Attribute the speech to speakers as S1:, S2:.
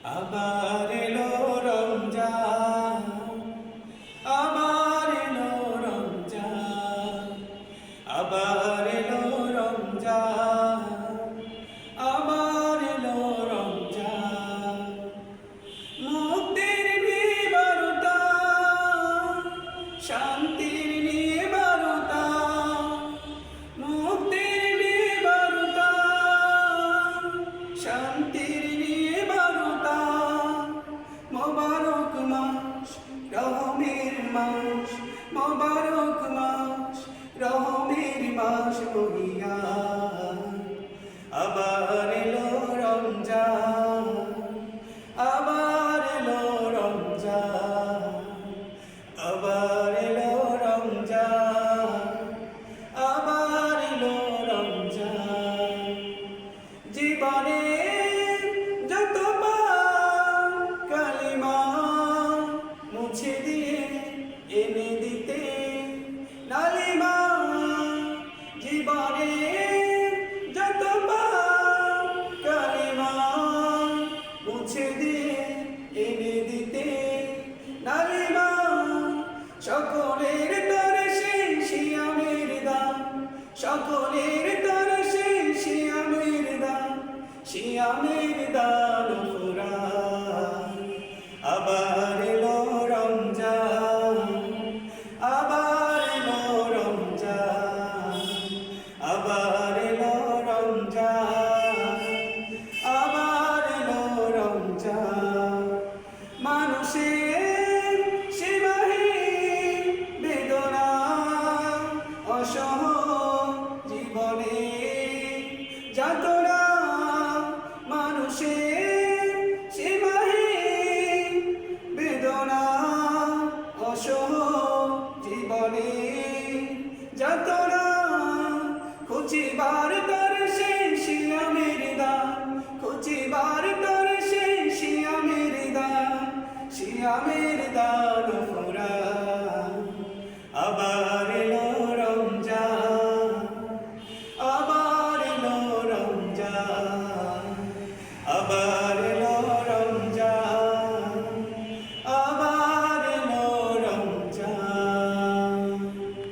S1: আবার এলো রমজান, আবার এলো রমজান, আবার এলো রমজান, আবার এলো রমজান। মুক্তির নিবারতা, শান্তির নিবারতা, মুক্তির নিবারতা, শান্তির নিবারতা। মোবারক মাস, রহমের মাস, মোবারক মাস, রহমের মাস মহিয়ান। আবার এলো রমজান, আবার এলো রমজান, আবার এলো রমজান, আবার এলো রমজান। জীবনে যত পাপ কালিমা মুছে দিয়ে এনে দিতে নালিমা। জীবনে যত পাপ কালিমা মুছে দিয়ে এনে দিতে নালিমা। সকলের তরে সেই শিয়ামের দান, সকলের তরে সেই শিয়ামের দান, শিয়ামের দান ফুরান। আবার এলো রমজান, আবার এলো রমজান, আবার এলো রমজান, আবার এলো রমজান। মানুষের সীমাহীন বেদনা অসহ জীবনে যাতনা, মানুষের সীমাহীন বেদনা অসহ জীবনে যাতনা। খুঁজিবার তরে সেই শিয়ামের দান, খুঁজিবার তরে সেই শিয়ামের দান, শিয়ামের দান